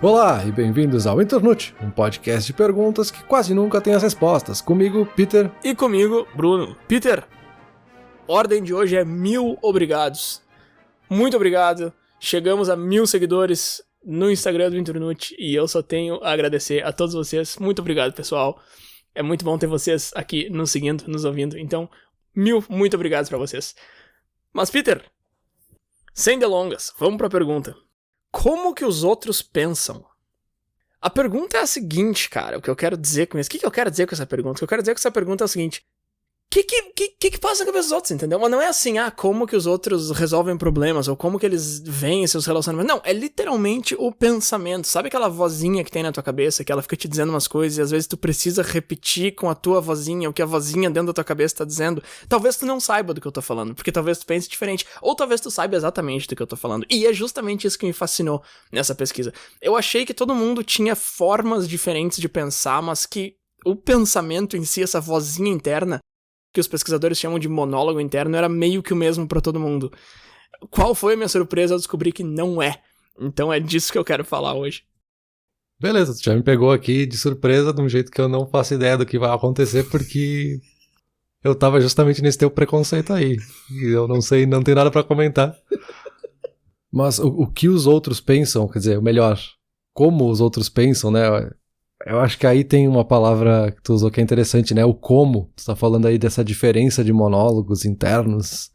Olá e bem-vindos ao Internute, um podcast de perguntas que quase nunca tem as respostas. Comigo, Peter. E comigo, Bruno. Peter, ordem de hoje é 1000 obrigados. Muito obrigado. Chegamos a 1000 seguidores no Instagram do Internute e eu só tenho a agradecer a todos vocês. Muito obrigado, pessoal. É muito bom ter vocês aqui nos seguindo, nos ouvindo. Então, 1000 muito obrigados pra vocês. Mas, Peter, sem delongas, vamos pra pergunta. Como que os outros pensam? A pergunta é a seguinte, cara, o que eu quero dizer com isso. O que eu quero dizer com essa pergunta? O que eu quero dizer com essa pergunta é o seguinte. O que passa na cabeça dos outros, entendeu? Mas não é assim, como que os outros resolvem problemas, ou como que eles veem seus relacionamentos. Não, é literalmente o pensamento. Sabe aquela vozinha que tem na tua cabeça, que ela fica te dizendo umas coisas, e às vezes tu precisa repetir com a tua vozinha, o que a vozinha dentro da tua cabeça tá dizendo? Talvez tu não saiba do que eu tô falando, porque talvez tu pense diferente, ou talvez tu saiba exatamente do que eu tô falando. E é justamente isso que me fascinou nessa pesquisa. Eu achei que todo mundo tinha formas diferentes de pensar, mas que o pensamento em si, essa vozinha interna, que os pesquisadores chamam de monólogo interno, era meio que o mesmo pra todo mundo. Qual foi a minha surpresa ao descobrir que não é? Então é disso que eu quero falar hoje. Beleza, tu já me pegou aqui de surpresa de um jeito que eu não faço ideia do que vai acontecer, porque eu tava justamente nesse teu preconceito aí. E eu não sei, não tem nada pra comentar. Mas o que os outros pensam, quer dizer, o melhor, como os outros pensam, né? Eu acho que aí tem uma palavra que tu usou que é interessante, né? O como. Tu tá falando aí dessa diferença de monólogos internos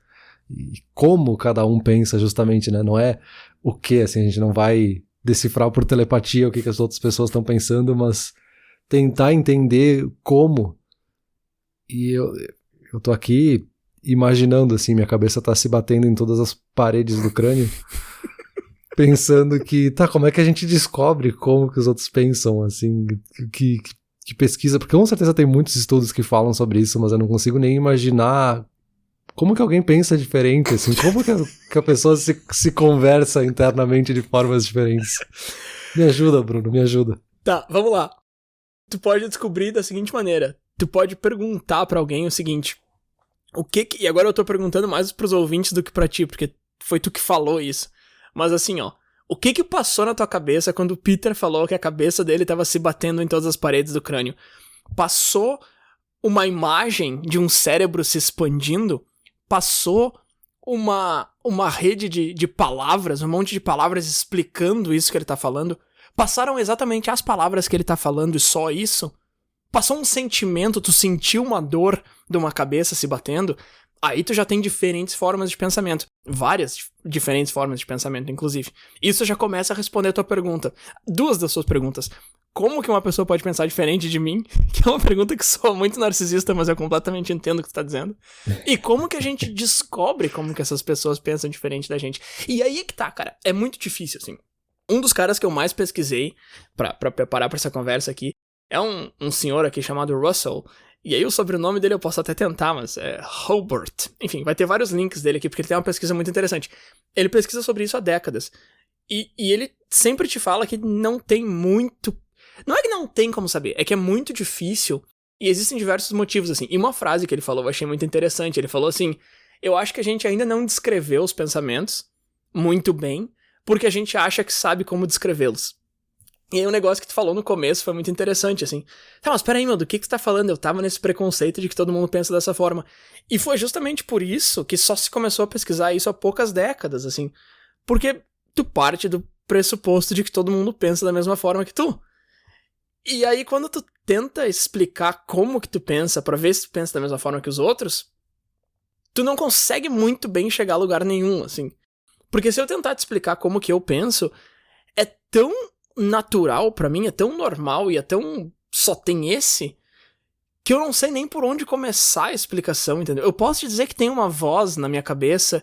e como cada um pensa justamente, né? Não é o que, assim, a gente não vai decifrar por telepatia o que as outras pessoas estão pensando, mas tentar entender como. E eu tô aqui imaginando, assim, minha cabeça tá se batendo em todas as paredes do crânio. Pensando que, como é que a gente descobre como que os outros pensam, assim, que pesquisa, porque com certeza tem muitos estudos que falam sobre isso, mas eu não consigo nem imaginar como que alguém pensa diferente, assim, como que a pessoa se conversa internamente de formas diferentes. Me ajuda, Bruno, me ajuda. Tá, vamos lá. Tu pode descobrir da seguinte maneira, tu pode perguntar pra alguém o seguinte, e agora eu tô perguntando mais pros ouvintes do que pra ti, porque foi tu que falou isso. Mas assim, o que passou na tua cabeça quando o Peter falou que a cabeça dele tava se batendo em todas as paredes do crânio? Passou uma imagem de um cérebro se expandindo? Passou uma rede de palavras, um monte de palavras explicando isso que ele tá falando? Passaram exatamente as palavras que ele tá falando e só isso? Passou um sentimento, tu sentiu uma dor de uma cabeça se batendo? Aí tu já tem diferentes formas de pensamento. Várias diferentes formas de pensamento, inclusive. Isso já começa a responder a tua pergunta. Duas das suas perguntas. Como que uma pessoa pode pensar diferente de mim? Que é uma pergunta que soa muito narcisista, mas eu completamente entendo o que tu tá dizendo. E como que a gente descobre como que essas pessoas pensam diferente da gente? E aí é que tá, cara. É muito difícil, assim. Um dos caras que eu mais pesquisei pra preparar pra essa conversa aqui é um senhor aqui chamado Russell. E aí o sobrenome dele eu posso até tentar, mas é Hobart. Enfim, vai ter vários links dele aqui, porque ele tem uma pesquisa muito interessante. Ele pesquisa sobre isso há décadas. E ele sempre te fala que não tem muito... Não é que não tem como saber, é que é muito difícil. E existem diversos motivos, assim. E uma frase que ele falou eu achei muito interessante. Ele falou assim, eu acho que a gente ainda não descreveu os pensamentos muito bem, porque a gente acha que sabe como descrevê-los. E aí um negócio que tu falou no começo foi muito interessante, assim. Tá, mas peraí, meu, do que tu tá falando? Eu tava nesse preconceito de que todo mundo pensa dessa forma. E foi justamente por isso que só se começou a pesquisar isso há poucas décadas, assim. Porque tu parte do pressuposto de que todo mundo pensa da mesma forma que tu. E aí quando tu tenta explicar como que tu pensa, pra ver se tu pensa da mesma forma que os outros, tu não consegue muito bem chegar a lugar nenhum, assim. Porque se eu tentar te explicar como que eu penso, é tão natural pra mim, é tão normal e é tão... só tem esse, que eu não sei nem por onde começar a explicação, entendeu? Eu posso te dizer que tem uma voz na minha cabeça,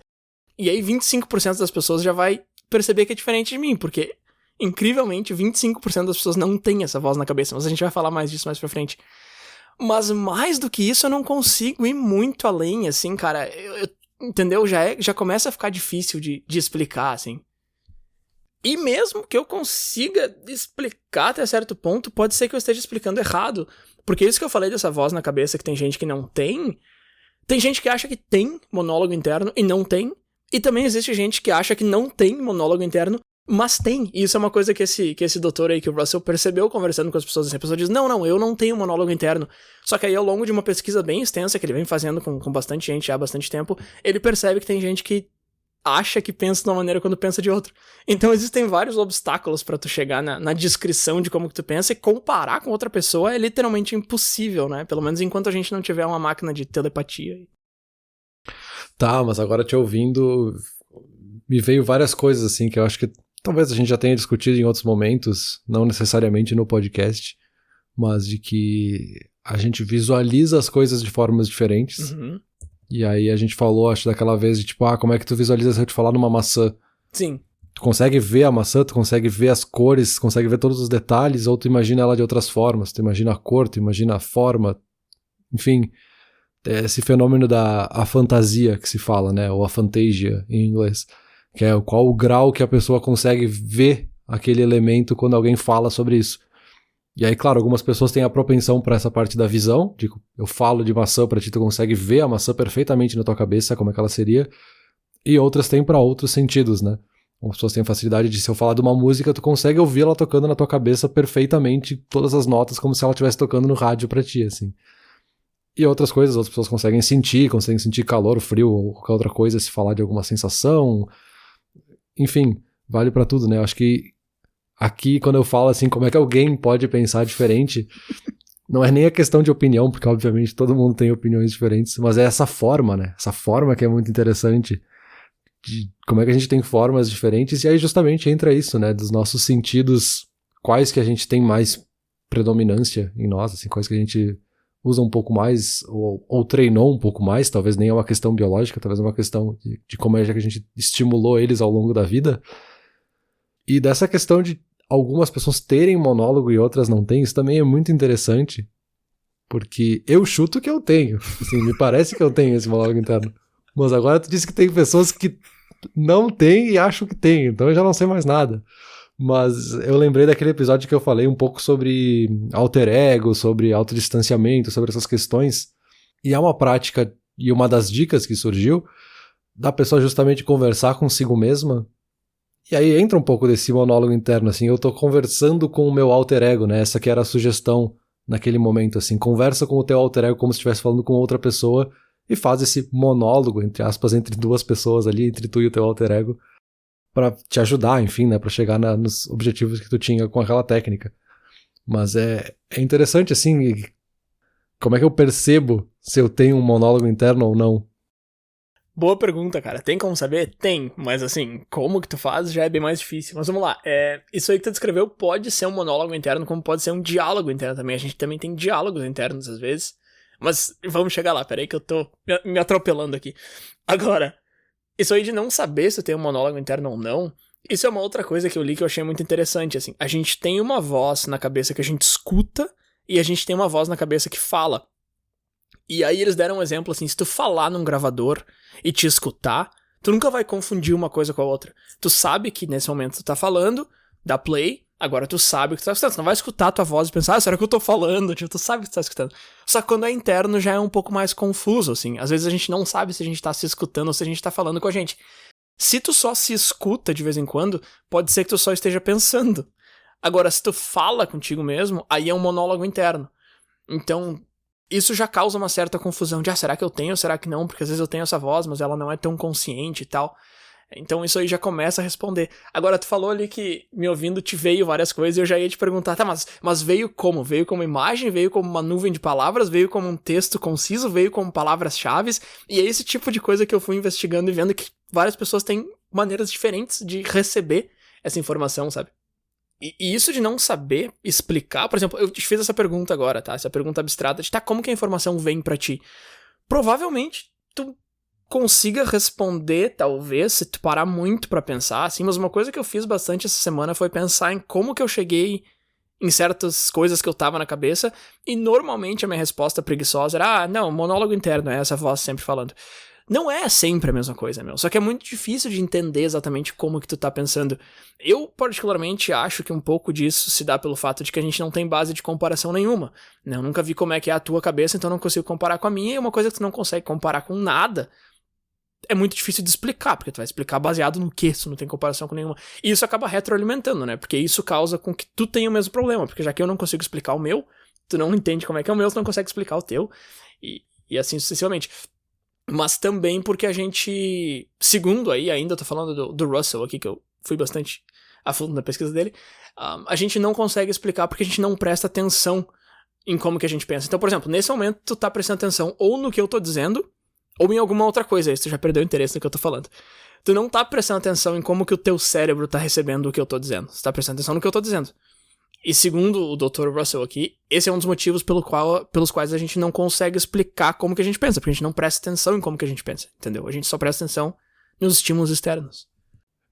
e aí 25% das pessoas já vai perceber que é diferente de mim, porque, incrivelmente, 25% das pessoas não tem essa voz na cabeça, mas a gente vai falar mais disso mais pra frente. Mas mais do que isso, eu não consigo ir muito além, assim, cara, entendeu? Já começa a ficar difícil de explicar, assim. E mesmo que eu consiga explicar até certo ponto, pode ser que eu esteja explicando errado. Porque isso que eu falei dessa voz na cabeça que tem gente que não tem, tem gente que acha que tem monólogo interno e não tem. E também existe gente que acha que não tem monólogo interno Mas tem, e isso é uma coisa que esse doutor aí, que o Russell percebeu conversando com as pessoas, assim, a pessoa diz, não, eu não tenho monólogo interno. Só que aí ao longo de uma pesquisa bem extensa, que ele vem fazendo com bastante gente já há bastante tempo, ele percebe que tem gente que acha que pensa de uma maneira quando pensa de outra. Então existem vários obstáculos pra tu chegar na descrição de como que tu pensa, e comparar com outra pessoa é literalmente impossível, né? Pelo menos enquanto a gente não tiver uma máquina de telepatia. Tá, mas agora te ouvindo, me veio várias coisas assim que eu acho que talvez a gente já tenha discutido em outros momentos, não necessariamente no podcast, mas de que a gente visualiza as coisas de formas diferentes. Uhum. E aí a gente falou, acho, daquela vez de tipo, como é que tu visualiza se eu te falar numa maçã? Sim. Tu consegue ver a maçã, tu consegue ver as cores, consegue ver todos os detalhes, ou tu imagina ela de outras formas, tu imagina a cor, tu imagina a forma, enfim, esse fenômeno a fantasia que se fala, né, ou a fantasia em inglês, que é qual o grau que a pessoa consegue ver aquele elemento quando alguém fala sobre isso. E aí, claro, algumas pessoas têm a propensão para essa parte da visão, de eu falo de maçã pra ti, tu consegue ver a maçã perfeitamente na tua cabeça, como é que ela seria, e outras têm para outros sentidos, né? Algumas pessoas têm facilidade de, se eu falar de uma música, tu consegue ouvir ela tocando na tua cabeça perfeitamente, todas as notas, como se ela estivesse tocando no rádio pra ti, assim. E outras coisas, outras pessoas conseguem sentir calor, frio, ou qualquer outra coisa, se falar de alguma sensação. Enfim, vale pra tudo, né? Eu acho que aqui, quando eu falo assim, como é que alguém pode pensar diferente, não é nem a questão de opinião, porque obviamente todo mundo tem opiniões diferentes, mas é essa forma, né? Essa forma que é muito interessante, de como é que a gente tem formas diferentes, e aí justamente entra isso, né? Dos nossos sentidos, quais que a gente tem mais predominância em nós, assim, quais que a gente usa um pouco mais, ou treinou um pouco mais, talvez nem é uma questão biológica, talvez é uma questão de como é que a gente estimulou eles ao longo da vida. E dessa questão de algumas pessoas terem monólogo e outras não têm, isso também é muito interessante, porque eu chuto que eu tenho, assim, me parece que eu tenho esse monólogo interno, mas agora tu disse que tem pessoas que não têm e acham que tem, então eu já não sei mais nada. Mas eu lembrei daquele episódio que eu falei um pouco sobre alter ego, sobre autodistanciamento, sobre essas questões, e é uma prática, e uma das dicas que surgiu, da pessoa justamente conversar consigo mesma. E aí entra um pouco desse monólogo interno, assim, eu tô conversando com o meu alter ego, né, essa que era a sugestão naquele momento, assim, conversa com o teu alter ego como se estivesse falando com outra pessoa e faz esse monólogo, entre aspas, entre duas pessoas ali, entre tu e o teu alter ego, pra te ajudar, enfim, né, pra chegar nos objetivos que tu tinha com aquela técnica. Mas é interessante, assim, como é que eu percebo se eu tenho um monólogo interno ou não? Boa pergunta, cara. Tem como saber? Tem, mas assim, como que tu faz já é bem mais difícil. Mas vamos lá, isso aí que tu descreveu pode ser um monólogo interno, como pode ser um diálogo interno também. A gente também tem diálogos internos às vezes. Mas vamos chegar lá, peraí que eu tô me atropelando aqui. Agora, isso aí de não saber se tem um monólogo interno ou não, isso é uma outra coisa que eu li que eu achei muito interessante, assim. A gente tem uma voz na cabeça que a gente escuta e a gente tem uma voz na cabeça que fala. E aí eles deram um exemplo assim, se tu falar num gravador e te escutar, tu nunca vai confundir uma coisa com a outra. Tu sabe que nesse momento tu tá falando, dá play, agora tu sabe o que tu tá escutando. Tu não vai escutar a tua voz e pensar, será que eu tô falando? Tipo, tu sabe o que tu tá escutando. Só que quando é interno já é um pouco mais confuso, assim. Às vezes a gente não sabe se a gente tá se escutando ou se a gente tá falando com a gente. Se tu só se escuta de vez em quando, pode ser que tu só esteja pensando. Agora, se tu fala contigo mesmo, aí é um monólogo interno. Então, isso já causa uma certa confusão de, será que eu tenho ou será que não? Porque às vezes eu tenho essa voz, mas ela não é tão consciente e tal. Então isso aí já começa a responder. Agora, tu falou ali que, me ouvindo, te veio várias coisas e eu já ia te perguntar, tá, mas veio como? Veio como imagem? Veio como uma nuvem de palavras? Veio como um texto conciso? Veio como palavras-chave? E é esse tipo de coisa que eu fui investigando e vendo que várias pessoas têm maneiras diferentes de receber essa informação, sabe? E isso de não saber explicar, por exemplo, eu te fiz essa pergunta agora, tá? Essa pergunta abstrata de, como que a informação vem pra ti? Provavelmente, tu consiga responder, talvez, se tu parar muito pra pensar, assim, mas uma coisa que eu fiz bastante essa semana foi pensar em como que eu cheguei em certas coisas que eu tava na cabeça, e normalmente a minha resposta preguiçosa era, não, monólogo interno, é essa voz sempre falando. Não é sempre a mesma coisa, meu. Só que é muito difícil de entender exatamente como que tu tá pensando. Eu, particularmente, acho que um pouco disso se dá pelo fato de que a gente não tem base de comparação nenhuma. Eu nunca vi como é que é a tua cabeça, então não consigo comparar com a minha, e uma coisa que tu não consegue comparar com nada é muito difícil de explicar, porque tu vai explicar baseado no quê, se não tem comparação com nenhuma. E isso acaba retroalimentando, né? Porque isso causa com que tu tenha o mesmo problema, porque já que eu não consigo explicar o meu, tu não entende como é que é o meu, tu não consegue explicar o teu, e assim sucessivamente. Mas também porque a gente, segundo aí, ainda eu tô falando do Russell aqui, que eu fui bastante a fundo na pesquisa dele, a gente não consegue explicar porque a gente não presta atenção em como que a gente pensa. Então, por exemplo, nesse momento tu tá prestando atenção ou no que eu tô dizendo, ou em alguma outra coisa, aí tu já perdeu o interesse no que eu tô falando. Tu não tá prestando atenção em como que o teu cérebro tá recebendo o que eu tô dizendo. Você tá prestando atenção no que eu tô dizendo. E segundo o Dr. Russell aqui, esse é um dos motivos pelos quais a gente não consegue explicar como que a gente pensa, porque a gente não presta atenção em como que a gente pensa, entendeu? A gente só presta atenção nos estímulos externos.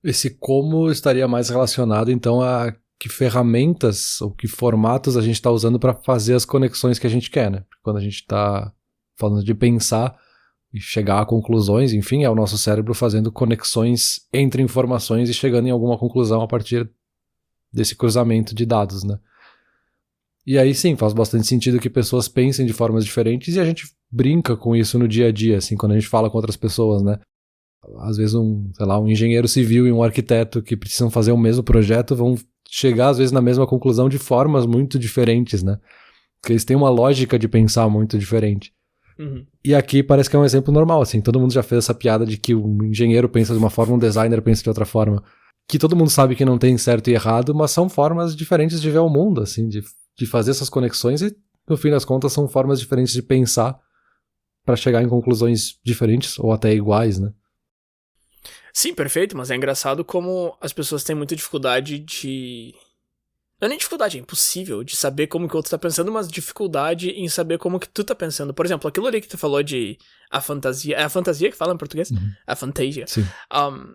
Esse como estaria mais relacionado, então, a que ferramentas ou que formatos a gente está usando para fazer as conexões que a gente quer, né? Quando a gente está falando de pensar e chegar a conclusões, enfim, é o nosso cérebro fazendo conexões entre informações e chegando em alguma conclusão a partir desse cruzamento de dados, né? E aí sim, faz bastante sentido que pessoas pensem de formas diferentes e a gente brinca com isso no dia a dia, assim, quando a gente fala com outras pessoas, né? Às vezes um engenheiro civil e um arquiteto que precisam fazer o mesmo projeto vão chegar às vezes na mesma conclusão de formas muito diferentes, né? Porque eles têm uma lógica de pensar muito diferente. Uhum. E aqui parece que é um exemplo normal, assim, todo mundo já fez essa piada de que o engenheiro pensa de uma forma, um designer pensa de outra forma, que todo mundo sabe que não tem certo e errado, mas são formas diferentes de ver o mundo, assim, de fazer essas conexões e, no fim das contas, são formas diferentes de pensar para chegar em conclusões diferentes ou até iguais, né? Sim, perfeito, mas é engraçado como as pessoas têm muita dificuldade de... Não é nem dificuldade, é impossível de saber como que o outro tá pensando, mas dificuldade em saber como que tu tá pensando. Por exemplo, aquilo ali que tu falou de a fantasia... É a fantasia que fala em português? Uhum. A fantasia. Sim.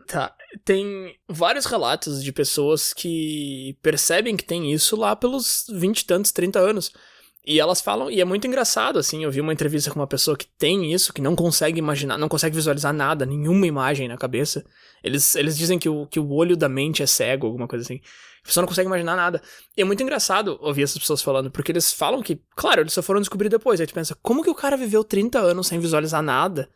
Tá. Tem vários relatos de pessoas que percebem que tem isso lá pelos 20 e tantos, 30 anos. E elas falam, e é muito engraçado, assim, eu vi uma entrevista com uma pessoa que tem isso, que não consegue imaginar, não consegue visualizar nada, nenhuma imagem na cabeça. Eles dizem que o olho da mente é cego, alguma coisa assim. A pessoa não consegue imaginar nada. E é muito engraçado ouvir essas pessoas falando, porque eles falam que, claro, eles só foram descobrir depois. Aí tu pensa, como que o cara viveu 30 anos sem visualizar nada?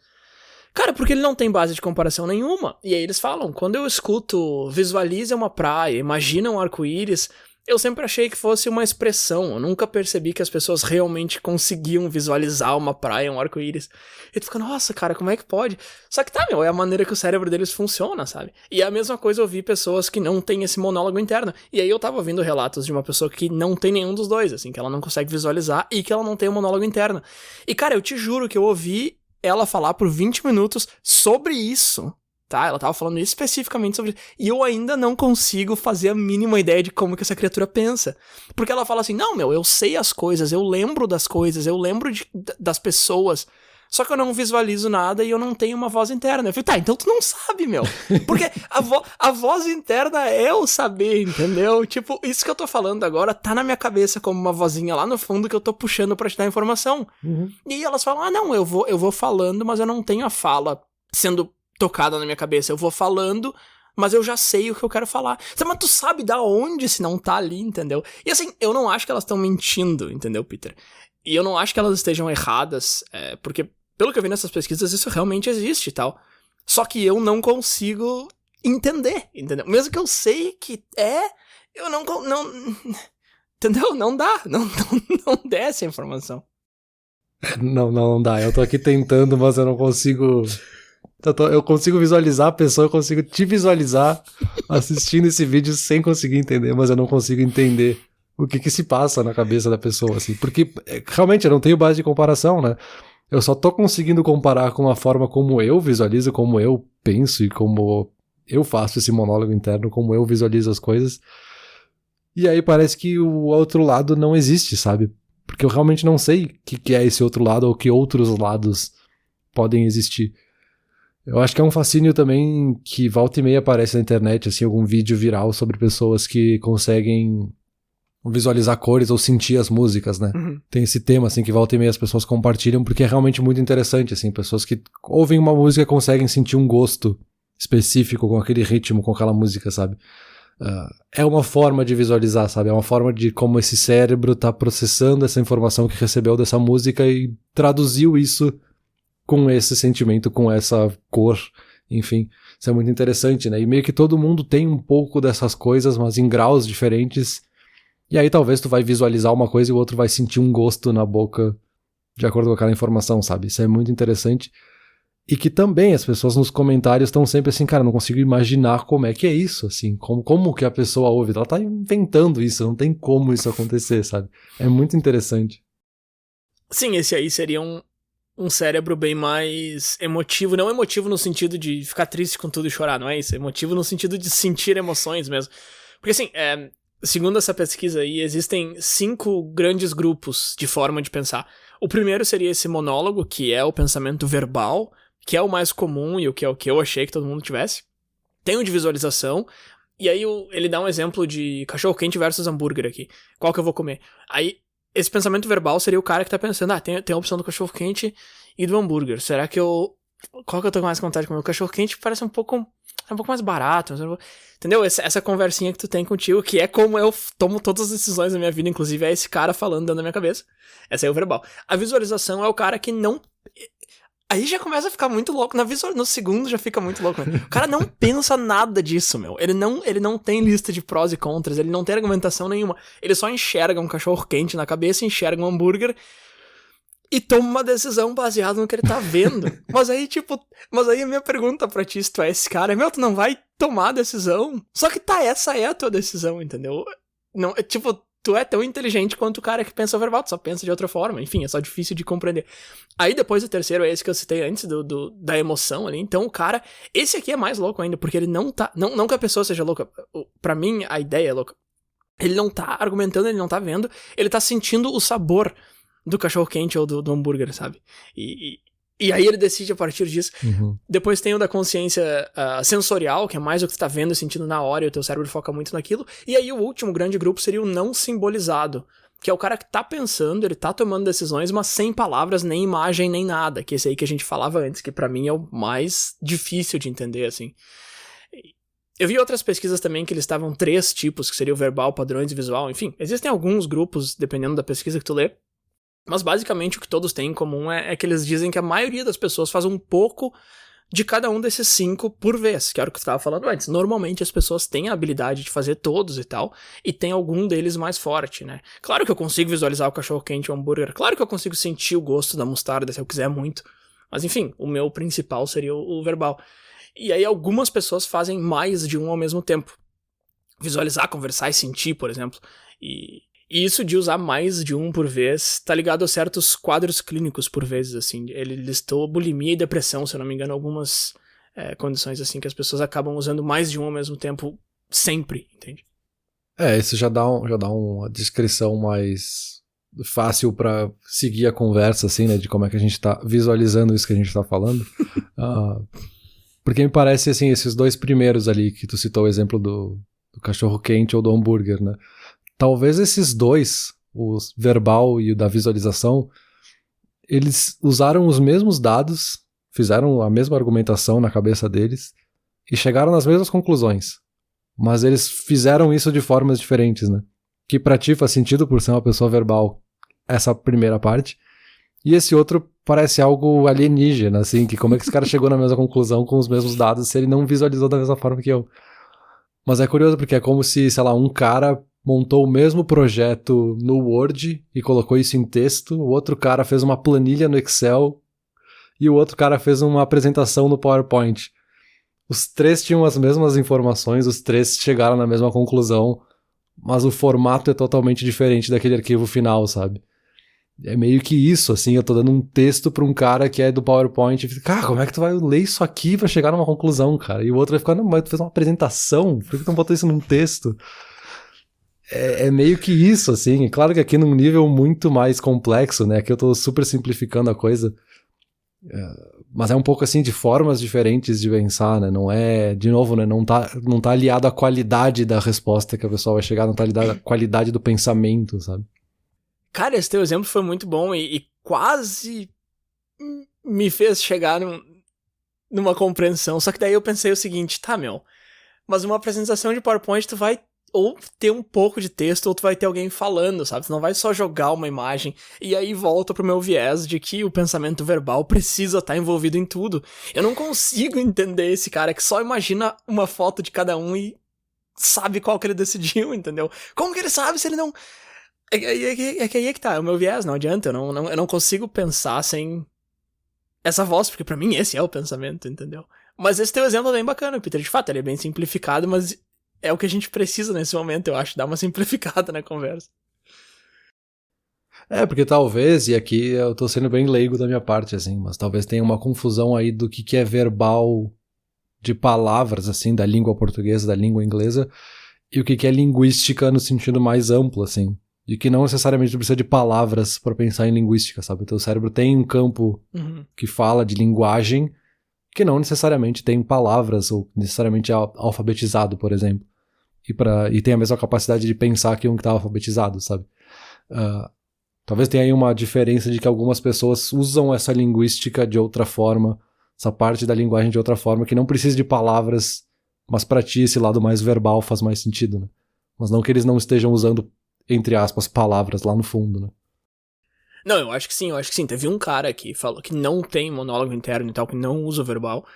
Cara, porque ele não tem base de comparação nenhuma. E aí eles falam, quando eu escuto, visualize uma praia, imagina um arco-íris... Eu sempre achei que fosse uma expressão, eu nunca percebi que as pessoas realmente conseguiam visualizar uma praia, um arco-íris. E tu fica, nossa, cara, como é que pode? Só que tá, é a maneira que o cérebro deles funciona, sabe? E é a mesma coisa eu vi pessoas que não têm esse monólogo interno. E aí eu tava ouvindo relatos de uma pessoa que não tem nenhum dos dois, assim, que ela não consegue visualizar e que ela não tem um monólogo interno. E cara, eu te juro que eu ouvi ela falar por 20 minutos sobre isso. Tá, ela tava falando especificamente sobre isso. E eu ainda não consigo fazer a mínima ideia de como que essa criatura pensa. Porque ela fala assim, não, eu sei as coisas, eu lembro das coisas, eu lembro das pessoas. Só que eu não visualizo nada e eu não tenho uma voz interna. Eu falei, tá, então tu não sabe, meu. Porque a voz interna é o saber, entendeu? Tipo, isso que eu tô falando agora tá na minha cabeça como uma vozinha lá no fundo que eu tô puxando pra te dar informação. Uhum. E elas falam, não, eu vou falando, mas eu não tenho a fala sendo tocada na minha cabeça. Eu vou falando, mas eu já sei o que eu quero falar. Mas tu sabe da onde se não tá ali, entendeu? E assim, eu não acho que elas estão mentindo, entendeu, Peter? E eu não acho que elas estejam erradas, porque, pelo que eu vi nessas pesquisas, isso realmente existe e tal. Só que eu não consigo entender, entendeu? Mesmo que eu sei que eu não entendeu? Não dá, não desce a informação. Não dá. Eu tô aqui tentando, mas eu não consigo... Eu consigo visualizar a pessoa, eu consigo te visualizar assistindo esse vídeo sem conseguir entender, mas eu não consigo entender o que se passa na cabeça da pessoa, assim. Porque, realmente, eu não tenho base de comparação, né? Eu só tô conseguindo comparar com a forma como eu visualizo, como eu penso e como eu faço esse monólogo interno, como eu visualizo as coisas. E aí parece que o outro lado não existe, sabe? Porque eu realmente não sei o que é esse outro lado ou que outros lados podem existir. Eu acho que é um fascínio também que volta e meia aparece na internet, assim, algum vídeo viral sobre pessoas que conseguem visualizar cores ou sentir as músicas, né? Uhum. Tem esse tema, assim, que volta e meia as pessoas compartilham porque é realmente muito interessante, assim, pessoas que ouvem uma música e conseguem sentir um gosto específico com aquele ritmo, com aquela música, sabe? É uma forma de visualizar, sabe? É uma forma de como esse cérebro tá processando essa informação que recebeu dessa música e traduziu isso com esse sentimento, com essa cor, enfim, isso é muito interessante, né? E meio que todo mundo tem um pouco dessas coisas, mas em graus diferentes, e aí talvez tu vai visualizar uma coisa e o outro vai sentir um gosto na boca de acordo com aquela informação, sabe? Isso é muito interessante. E que também as pessoas nos comentários estão sempre assim, cara, não consigo imaginar como é que é isso, assim, como que a pessoa ouve. Ela tá inventando isso, não tem como isso acontecer, sabe? É muito interessante. Sim, esse aí seria um cérebro bem mais emotivo. Não emotivo no sentido de ficar triste com tudo e chorar, não é isso. Emotivo no sentido de sentir emoções mesmo. Porque assim, segundo essa pesquisa aí, existem 5 grandes grupos de forma de pensar. O primeiro seria esse monólogo, que é o pensamento verbal, que é o mais comum e o que é o que eu achei que todo mundo tivesse. Tem o de visualização, e aí ele dá um exemplo de cachorro-quente versus hambúrguer aqui. Qual que eu vou comer? Aí, esse pensamento verbal seria o cara que tá pensando, tem a opção do cachorro-quente e do hambúrguer. Será que qual que eu tô com mais vontade de comer? O cachorro-quente parece um pouco mais barato. Entendeu? Essa conversinha que tu tem contigo, que é como eu tomo todas as decisões da minha vida, inclusive é esse cara falando dentro da minha cabeça. Essa aí é o verbal. A visualização é o cara que não... Aí já começa a ficar muito louco. No segundo já fica muito louco. Meu. O cara não pensa nada disso, meu. Ele não tem lista de prós e contras, ele não tem argumentação nenhuma. Ele só enxerga um cachorro quente na cabeça, enxerga um hambúrguer e toma uma decisão baseada no que ele tá vendo. Mas aí a minha pergunta pra ti, se tu é esse cara, tu não vai tomar a decisão. Só que essa é a tua decisão, entendeu? Não, tu é tão inteligente quanto o cara que pensa verbal, tu só pensa de outra forma. Enfim, é só difícil de compreender. Aí depois o terceiro é esse que eu citei antes, da emoção ali. Então o cara... Esse aqui é mais louco ainda, porque ele não tá... Não que a pessoa seja louca. Pra mim, a ideia é louca. Ele não tá argumentando, ele não tá vendo. Ele tá sentindo o sabor do cachorro-quente ou do hambúrguer, sabe? E aí ele decide a partir disso. Uhum. Depois tem o da consciência sensorial, que é mais o que tu tá vendo e sentindo na hora, e o teu cérebro foca muito naquilo. E aí o último grande grupo seria o não simbolizado, que é o cara que tá pensando, ele tá tomando decisões, mas sem palavras, nem imagem, nem nada. Que esse aí que a gente falava antes, que pra mim é o mais difícil de entender, assim. Eu vi outras pesquisas também que eles estavam 3 tipos, que seria o verbal, padrões e visual. Enfim, existem alguns grupos, dependendo da pesquisa que tu lê. Mas basicamente o que todos têm em comum é que eles dizem que a maioria das pessoas faz um pouco de cada um desses 5 por vez, que era o que tu estava falando antes. Normalmente as pessoas têm a habilidade de fazer todos e tal, e tem algum deles mais forte, né? Claro que eu consigo visualizar o cachorro-quente ou o hambúrguer, claro que eu consigo sentir o gosto da mostarda se eu quiser muito, mas enfim, o meu principal seria o verbal. E aí algumas pessoas fazem mais de um ao mesmo tempo. Visualizar, conversar e sentir, por exemplo. E isso de usar mais de um por vez tá ligado a certos quadros clínicos por vezes, assim. Ele listou bulimia e depressão, se eu não me engano, algumas condições assim que as pessoas acabam usando mais de um ao mesmo tempo sempre, entende? Isso já dá uma descrição mais fácil pra seguir a conversa, assim, né, de como é que a gente tá visualizando isso que a gente tá falando. Porque me parece, assim, esses 2 primeiros ali, que tu citou o exemplo do cachorro-quente ou do hambúrguer, né? Talvez esses 2, o verbal e o da visualização, eles usaram os mesmos dados, fizeram a mesma argumentação na cabeça deles e chegaram nas mesmas conclusões. Mas eles fizeram isso de formas diferentes, né? Que pra ti faz sentido por ser uma pessoa verbal, essa primeira parte. E esse outro parece algo alienígena, assim, que como é que esse cara chegou na mesma conclusão com os mesmos dados se ele não visualizou da mesma forma que eu. Mas é curioso porque é como se, sei lá, um cara montou o mesmo projeto no Word e colocou isso em texto, o outro cara fez uma planilha no Excel e o outro cara fez uma apresentação no PowerPoint. Os 3 tinham as mesmas informações, os 3 chegaram na mesma conclusão, mas o formato é totalmente diferente daquele arquivo final, sabe? É meio que isso, assim, eu tô dando um texto pra um cara que é do PowerPoint e fica, cara, como é que tu vai ler isso aqui pra chegar numa conclusão, cara? E o outro vai ficar, não, mas tu fez uma apresentação, por que tu não botou isso num texto? É meio que isso, assim, claro que aqui num nível muito mais complexo, né, aqui eu tô super simplificando a coisa, mas é um pouco assim de formas diferentes de pensar, né, não é, de novo, né, não tá aliado à qualidade da resposta que a pessoa vai chegar, não tá aliado à qualidade do pensamento, sabe? Cara, esse teu exemplo foi muito bom e quase me fez chegar numa compreensão. Só que daí eu pensei o seguinte, tá, meu, mas uma apresentação de PowerPoint tu vai ou ter um pouco de texto, ou tu vai ter alguém falando, sabe? Tu não vai só jogar uma imagem. E aí volta pro meu viés de que o pensamento verbal precisa estar envolvido em tudo. Eu não consigo entender esse cara que só imagina uma foto de cada um e sabe qual que ele decidiu, entendeu? Como que ele sabe se ele não... É que aí é que tá, é o meu viés, não adianta, eu não consigo pensar sem essa voz, porque pra mim esse é o pensamento, entendeu? Mas esse teu exemplo é bem bacana, Peter, de fato, ele é bem simplificado, mas é o que a gente precisa nesse momento, eu acho, dar uma simplificada na conversa. Porque talvez, e aqui eu tô sendo bem leigo da minha parte, assim, mas talvez tenha uma confusão aí do que é verbal de palavras, assim, da língua portuguesa, da língua inglesa, e o que é linguística no sentido mais amplo, assim. De que não necessariamente tu precisa de palavras pra pensar em linguística, sabe? O teu cérebro tem um campo que fala de linguagem que não necessariamente tem palavras ou necessariamente é alfabetizado, por exemplo. E tem a mesma capacidade de pensar que um que tá alfabetizado, sabe? Talvez tenha aí uma diferença de que algumas pessoas usam essa linguística de outra forma, essa parte da linguagem de outra forma, que não precisa de palavras, mas pra ti esse lado mais verbal faz mais sentido, né? Mas não que eles não estejam usando, entre aspas, palavras lá no fundo, né? Não, eu acho que sim. Teve um cara que falou que não tem monólogo interno e tal, que não usa o verbal,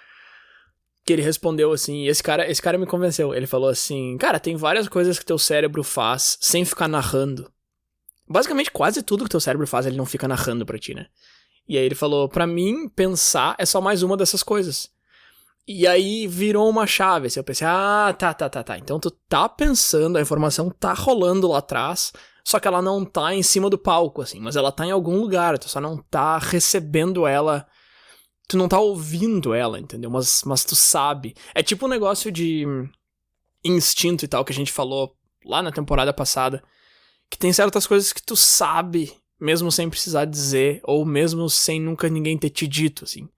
que ele respondeu assim, e esse cara me convenceu, ele falou assim, cara, tem várias coisas que teu cérebro faz sem ficar narrando. Basicamente, quase tudo que teu cérebro faz, ele não fica narrando pra ti, né? E aí ele falou, pra mim, pensar é só mais uma dessas coisas. E aí virou uma chave, assim, eu pensei, tá. Então tu tá pensando, a informação tá rolando lá atrás, só que ela não tá em cima do palco, assim, mas ela tá em algum lugar, tu só não tá recebendo ela, tu não tá ouvindo ela, entendeu? Mas tu sabe. É tipo um negócio de instinto e tal, que a gente falou lá na temporada passada, que tem certas coisas que tu sabe, mesmo sem precisar dizer, ou mesmo sem nunca ninguém ter te dito, assim.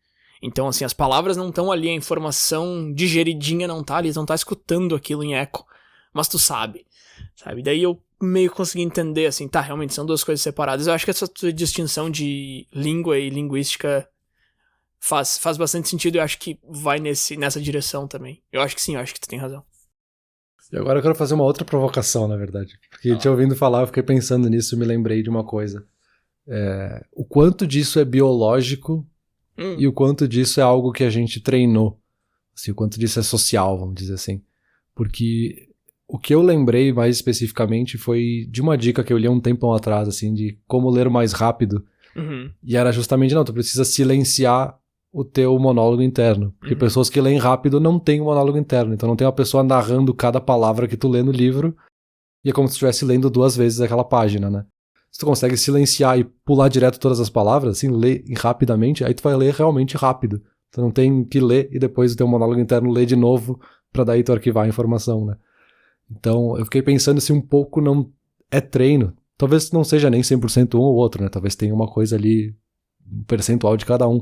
Então, assim, as palavras não estão ali, a informação digeridinha não tá ali, tu não tá escutando aquilo em eco, mas tu sabe? Daí eu meio consegui entender, assim, tá, realmente são duas coisas separadas. Eu acho que essa tua distinção de língua e linguística faz bastante sentido e eu acho que vai nessa direção também. Eu acho que sim, eu acho que tu tem razão. E agora eu quero fazer uma outra provocação, na verdade. Porque te ouvindo falar, eu fiquei pensando nisso e me lembrei de uma coisa. O quanto disso é biológico e o quanto disso é algo que a gente treinou. Assim, o quanto disso é social, vamos dizer assim. Porque o que eu lembrei mais especificamente foi de uma dica que eu li há um tempão atrás, assim, de como ler mais rápido. E era justamente, tu precisa silenciar o teu monólogo interno. Porque pessoas que leem rápido não têm um monólogo interno. Então não tem uma pessoa narrando cada palavra que tu lê no livro e é como se estivesse lendo 2 vezes aquela página, né? Se tu consegue silenciar e pular direto todas as palavras, assim, ler rapidamente, aí tu vai ler realmente rápido. Tu não tem que ler e depois o teu monólogo interno ler de novo pra daí tu arquivar a informação, né? Então eu fiquei pensando se um pouco não é treino. Talvez não seja nem 100% um ou outro, né? Talvez tenha uma coisa ali, um percentual de cada um.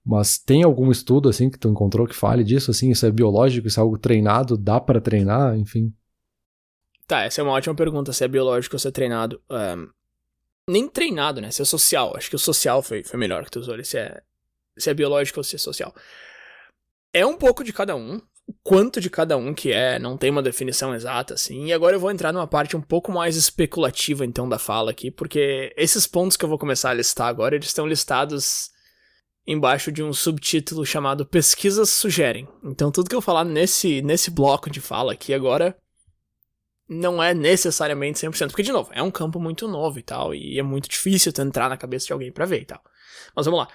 Mas tem algum estudo, assim, que tu encontrou que fale disso, assim? Isso é biológico? Isso é algo treinado? Dá pra treinar? Enfim. Tá, essa é uma ótima pergunta, se é biológico ou se é treinado. Nem treinado, né? Se é social. Acho que o social foi melhor que tu usou ali. Se é biológico ou se é social. É um pouco de cada um. O quanto de cada um que é, não tem uma definição exata, assim. E agora eu vou entrar numa parte um pouco mais especulativa, então, da fala aqui. Porque esses pontos que eu vou começar a listar agora, eles estão listados embaixo de um subtítulo chamado Pesquisas Sugerem. Então tudo que eu falar nesse bloco de fala aqui agora não é necessariamente 100%, porque de novo, é um campo muito novo e tal, e é muito difícil tu entrar na cabeça de alguém pra ver e tal. Mas vamos lá.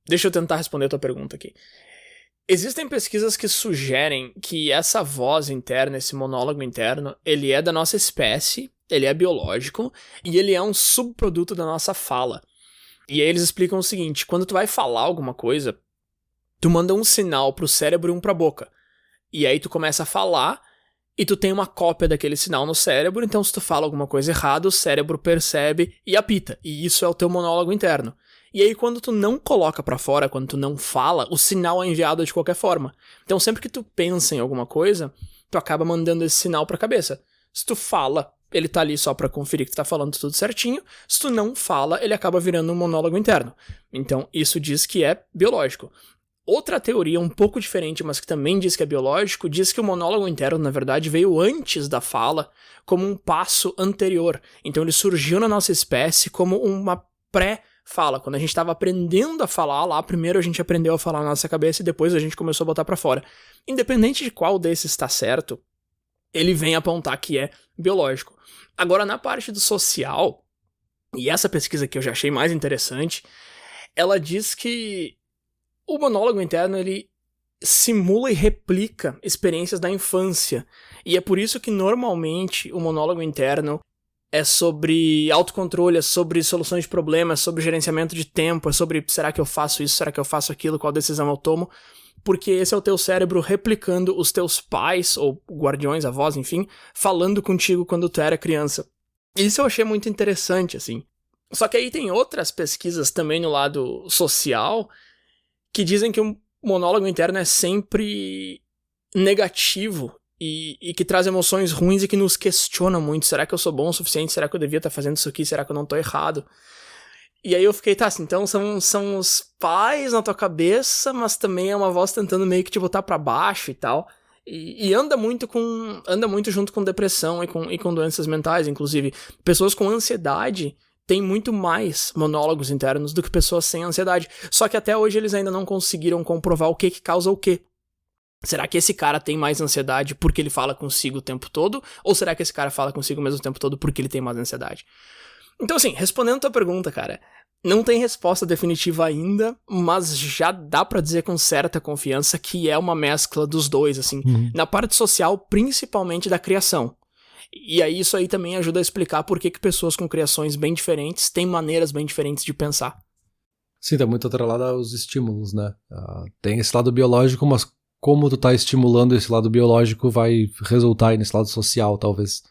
Deixa eu tentar responder a tua pergunta aqui. Existem pesquisas que sugerem que essa voz interna, esse monólogo interno, ele é da nossa espécie, ele é biológico, e ele é um subproduto da nossa fala. E aí eles explicam o seguinte, quando tu vai falar alguma coisa, tu manda um sinal pro cérebro e um pra boca. E aí tu começa a falar e tu tem uma cópia daquele sinal no cérebro, então se tu fala alguma coisa errada, o cérebro percebe e apita. E isso é o teu monólogo interno. E aí quando tu não coloca pra fora, quando tu não fala, o sinal é enviado de qualquer forma. Então sempre que tu pensa em alguma coisa, tu acaba mandando esse sinal pra cabeça. Se tu fala, ele tá ali só pra conferir que tu tá falando tudo certinho. Se tu não fala, ele acaba virando um monólogo interno. Então, isso diz que é biológico. Outra teoria um pouco diferente, mas que também diz que é biológico, diz que o monólogo interno, na verdade, veio antes da fala, como um passo anterior. Então ele surgiu na nossa espécie como uma pré-fala. Quando a gente estava aprendendo a falar lá, primeiro a gente aprendeu a falar na nossa cabeça e depois a gente começou a botar pra fora. Independente de qual desses está certo, ele vem apontar que é biológico. Agora, na parte do social, e essa pesquisa que eu já achei mais interessante, ela diz que o monólogo interno, ele simula e replica experiências da infância. E é por isso que, normalmente, o monólogo interno é sobre autocontrole, é sobre soluções de problemas, sobre gerenciamento de tempo, é sobre será que eu faço isso, será que eu faço aquilo, qual decisão eu tomo, porque esse é o teu cérebro replicando os teus pais, ou guardiões, avós, enfim, falando contigo quando tu era criança. Isso eu achei muito interessante, assim. Só que aí tem outras pesquisas também no lado social que dizem que o monólogo interno é sempre negativo e que traz emoções ruins e que nos questiona muito. Será que eu sou bom o suficiente? Será que eu devia estar fazendo isso aqui? Será que eu não tô errado? E aí eu fiquei, tá, assim, então são os pais na tua cabeça, mas também é uma voz tentando meio que te botar pra baixo e tal. E anda muito junto com depressão e com doenças mentais, inclusive. Pessoas com ansiedade têm muito mais monólogos internos do que pessoas sem ansiedade. Só que até hoje eles ainda não conseguiram comprovar o que causa o quê. Será que esse cara tem mais ansiedade porque ele fala consigo o tempo todo? Ou será que esse cara fala consigo mesmo o tempo todo porque ele tem mais ansiedade? Então, assim, respondendo a tua pergunta, cara, não tem resposta definitiva ainda, mas já dá pra dizer com certa confiança que é uma mescla dos dois, assim. Na parte social, principalmente da criação. E aí isso aí também ajuda a explicar por que pessoas com criações bem diferentes têm maneiras bem diferentes de pensar. Sim, tá muito atrelado aos estímulos, né? Tem esse lado biológico, mas como tu tá estimulando esse lado biológico vai resultar aí nesse lado social, talvez.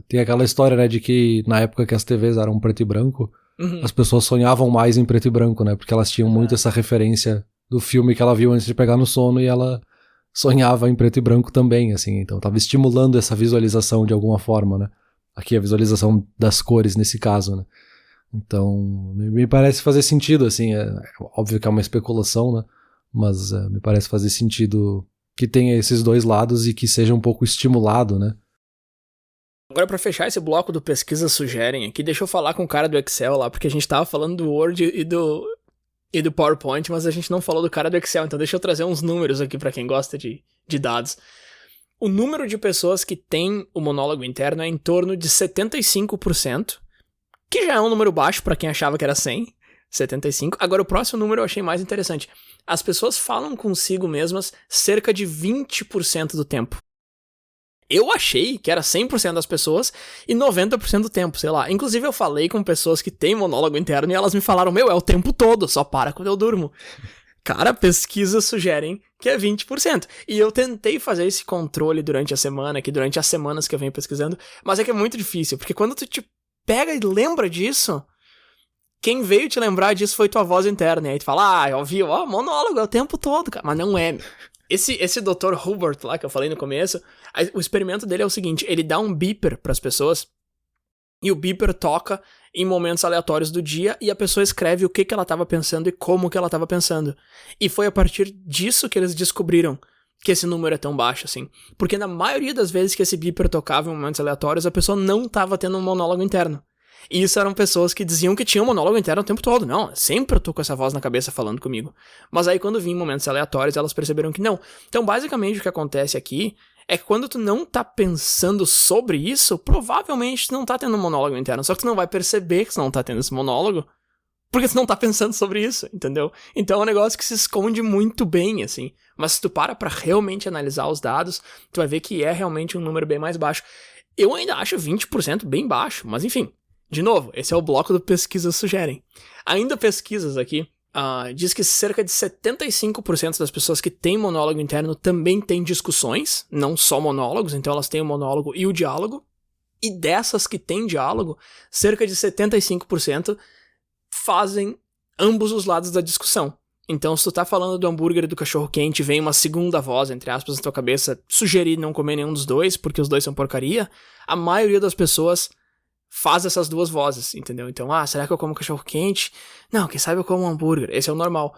Tem aquela história, né, de que na época que as TVs eram preto e branco, as pessoas sonhavam mais em preto e branco, né? Porque elas tinham muito essa referência do filme que ela viu antes de pegar no sono e ela sonhava em preto e branco também, assim. Então tava estimulando essa visualização de alguma forma, né? Aqui a visualização das cores nesse caso, né? Então me parece fazer sentido, assim. É óbvio que é uma especulação, né? Mas me parece fazer sentido que tenha esses dois lados e que seja um pouco estimulado, né? Agora, pra fechar esse bloco do Pesquisa Sugerem aqui, deixa eu falar com o cara do Excel lá, porque a gente tava falando do Word e do PowerPoint, mas a gente não falou do cara do Excel, então deixa eu trazer uns números aqui pra quem gosta de dados. O número de pessoas que tem o monólogo interno é em torno de 75%, que já é um número baixo pra quem achava que era 100%, 75%. Agora, o próximo número eu achei mais interessante. As pessoas falam consigo mesmas cerca de 20% do tempo. Eu achei que era 100% das pessoas e 90% do tempo, sei lá. Inclusive eu falei com pessoas que têm monólogo interno e elas me falaram, é o tempo todo, só para quando eu durmo. Cara, pesquisas sugerem que é 20%. E eu tentei fazer esse controle durante a semana, aqui durante as semanas que eu venho pesquisando, mas é que é muito difícil, porque quando tu te pega e lembra disso, quem veio te lembrar disso foi tua voz interna. E aí tu fala, eu ouvi, monólogo é o tempo todo, cara. Mas não é. Esse Dr. Hubert lá que eu falei no começo, o experimento dele é o seguinte, ele dá um beeper pras pessoas e o beeper toca em momentos aleatórios do dia e a pessoa escreve o que ela tava pensando e como que ela tava pensando. E foi a partir disso que eles descobriram que esse número é tão baixo, assim. Porque na maioria das vezes que esse beeper tocava em momentos aleatórios, a pessoa não tava tendo um monólogo interno. E isso eram pessoas que diziam que tinham um monólogo interno o tempo todo. Não, sempre eu tô com essa voz na cabeça falando comigo. Mas aí quando vinha em momentos aleatórios, elas perceberam que não. Então basicamente o que acontece aqui é que quando tu não tá pensando sobre isso, provavelmente tu não tá tendo um monólogo interno. Só que tu não vai perceber que tu não tá tendo esse monólogo, porque tu não tá pensando sobre isso, entendeu? Então é um negócio que se esconde muito bem, assim. Mas se tu para realmente analisar os dados, tu vai ver que é realmente um número bem mais baixo. Eu ainda acho 20% bem baixo, mas enfim. De novo, esse é o bloco do Pesquisas Sugerem. Ainda pesquisas aqui, diz que cerca de 75% das pessoas que têm monólogo interno também têm discussões, não só monólogos, então elas têm o monólogo e o diálogo. E dessas que têm diálogo, cerca de 75% fazem ambos os lados da discussão. Então, se tu tá falando do hambúrguer e do cachorro-quente, vem uma segunda voz, entre aspas, na tua cabeça, sugerir não comer nenhum dos dois, porque os dois são porcaria, a maioria das pessoas faz essas duas vozes, entendeu? Então, será que eu como cachorro quente? Não, quem sabe eu como um hambúrguer. Esse é o normal.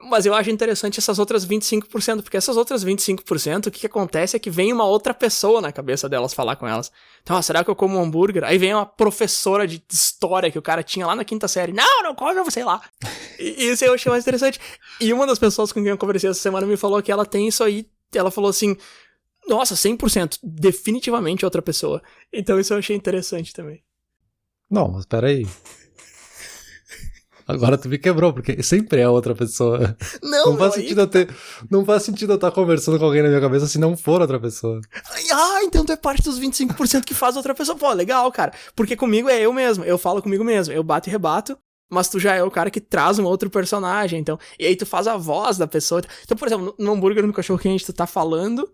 Mas eu acho interessante essas outras 25%, porque essas outras 25%, o que acontece é que vem uma outra pessoa na cabeça delas falar com elas. Então, será que eu como um hambúrguer? Aí vem uma professora de história que o cara tinha lá na 5ª série. Não come, sei lá. E isso eu achei mais interessante. E uma das pessoas com quem eu conversei essa semana me falou que ela tem isso aí. Ela falou assim, nossa, 100%, definitivamente outra pessoa. Então isso eu achei interessante também. Não, mas peraí. Agora tu me quebrou, porque sempre é outra pessoa. Não faz sentido eu estar conversando com alguém na minha cabeça se não for outra pessoa. Então tu é parte dos 25% que faz outra pessoa. Pô, legal, cara. Porque comigo é eu mesmo, eu falo comigo mesmo, eu bato e rebato, mas tu já é o cara que traz um outro personagem, então. E aí tu faz a voz da pessoa. Então, por exemplo, no hambúrguer, no cachorro-quente, tu tá falando,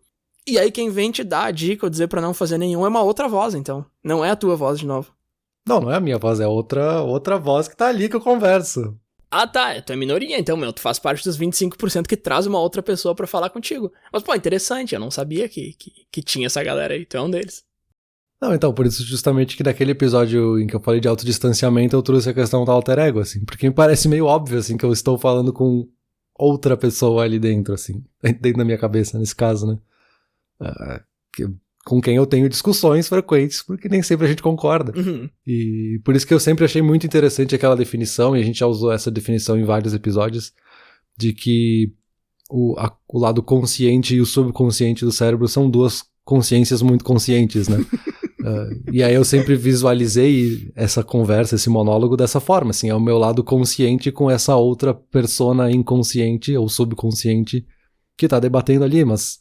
e aí quem vem te dar a dica ou dizer pra não fazer nenhum é uma outra voz, então. Não é a tua voz de novo. Não é a minha voz, é outra voz que tá ali que eu converso. Ah, tá, tu é minoria, então, tu faz parte dos 25% que traz uma outra pessoa pra falar contigo. Mas, pô, interessante, eu não sabia que tinha essa galera aí, tu é um deles. Não, então, por isso justamente que naquele episódio em que eu falei de autodistanciamento, eu trouxe a questão do alter ego, assim, porque me parece meio óbvio, assim, que eu estou falando com outra pessoa ali dentro, assim, dentro da minha cabeça, nesse caso, né? Com quem eu tenho discussões frequentes, porque nem sempre a gente concorda. Uhum. E por isso que eu sempre achei muito interessante aquela definição, e a gente já usou essa definição em vários episódios, de que o lado consciente e o subconsciente do cérebro são duas consciências muito conscientes, né? E aí eu sempre visualizei essa conversa, esse monólogo dessa forma, assim, é o meu lado consciente com essa outra persona inconsciente ou subconsciente que tá debatendo ali, mas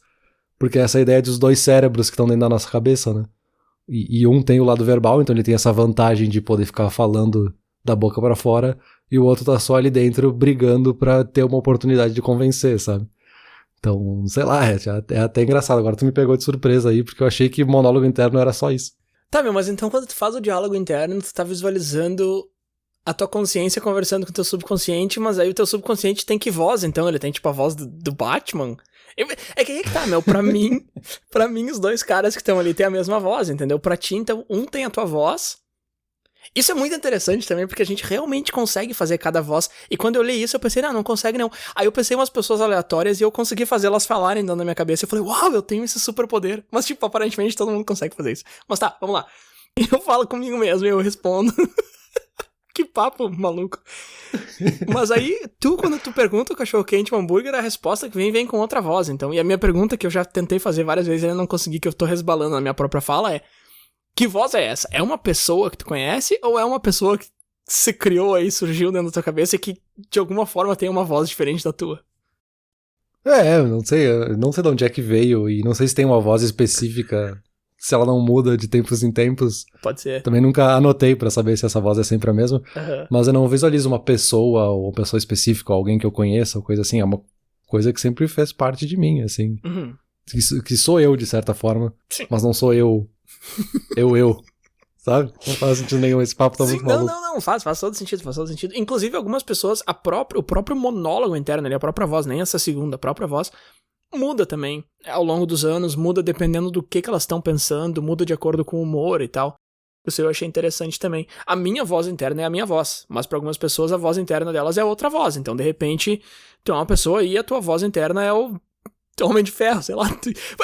porque essa ideia dos dois cérebros que estão dentro da nossa cabeça, né? E um tem o lado verbal, então ele tem essa vantagem de poder ficar falando da boca pra fora, e o outro tá só ali dentro brigando pra ter uma oportunidade de convencer, sabe? Então, sei lá, é até engraçado. Agora tu me pegou de surpresa aí, porque eu achei que monólogo interno era só isso. Tá, mas então quando tu faz o diálogo interno, tu tá visualizando a tua consciência conversando com o teu subconsciente, mas aí o teu subconsciente tem que voz, então ele tem tipo a voz do Batman. É que aí que tá, pra mim os dois caras que estão ali têm a mesma voz, entendeu? Pra ti, então, um tem a tua voz. Isso é muito interessante também, porque a gente realmente consegue fazer cada voz. E quando eu li isso, eu pensei, não consegue não. Aí eu pensei em umas pessoas aleatórias e eu consegui fazer elas falarem dentro da minha cabeça. Eu falei, uau, eu tenho esse superpoder. Mas, tipo, aparentemente todo mundo consegue fazer isso. Mas tá, vamos lá. Eu falo comigo mesmo e eu respondo. Que papo maluco. Mas aí, quando tu pergunta o cachorro-quente, o hambúrguer, a resposta que vem com outra voz, então. E a minha pergunta, que eu já tentei fazer várias vezes e ainda não consegui, que eu tô resbalando na minha própria fala, é: que voz é essa? É uma pessoa que tu conhece ou é uma pessoa que se criou aí, surgiu dentro da tua cabeça e que, de alguma forma, tem uma voz diferente da tua? Eu não sei de onde é que veio e não sei se tem uma voz específica, se ela não muda de tempos em tempos. Pode ser. Também nunca anotei pra saber se essa voz é sempre a mesma. Uhum. Mas eu não visualizo uma pessoa ou uma pessoa específica, alguém que eu conheça, ou coisa assim. É uma coisa que sempre fez parte de mim, assim. Uhum. Que sou eu, de certa forma. Sim. Mas não sou eu. eu. Sabe? Não faz sentido nenhum. Esse papo tá muito maluco. Não. Faz todo sentido, faz todo sentido. Inclusive, algumas pessoas, o próprio monólogo interno ali, a própria voz, nem essa segunda, a própria voz, muda também ao longo dos anos, muda dependendo do que elas estão pensando, muda de acordo com o humor e tal. Isso eu achei interessante também. A minha voz interna é a minha voz, mas para algumas pessoas a voz interna delas é outra voz. Então, de repente, tu é uma pessoa e a tua voz interna é o Homem de Ferro, sei lá.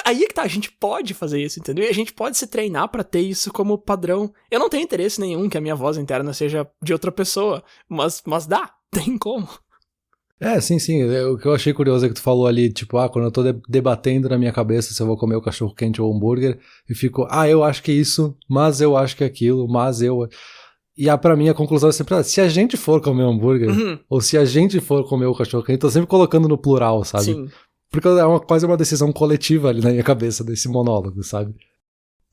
Aí é que tá, a gente pode fazer isso, entendeu? E a gente pode se treinar pra ter isso como padrão. Eu não tenho interesse nenhum que a minha voz interna seja de outra pessoa, mas dá, tem como. Sim. O que eu achei curioso é que tu falou ali, tipo, quando eu tô debatendo na minha cabeça se eu vou comer o cachorro quente ou o hambúrguer, e fico, eu acho que isso, mas eu acho que aquilo, mas eu... E pra mim a conclusão é sempre, se a gente for comer o hambúrguer, ou se a gente for comer o cachorro quente, tô sempre colocando no plural, sabe? Sim. Porque é quase uma decisão coletiva ali na minha cabeça, desse monólogo, sabe?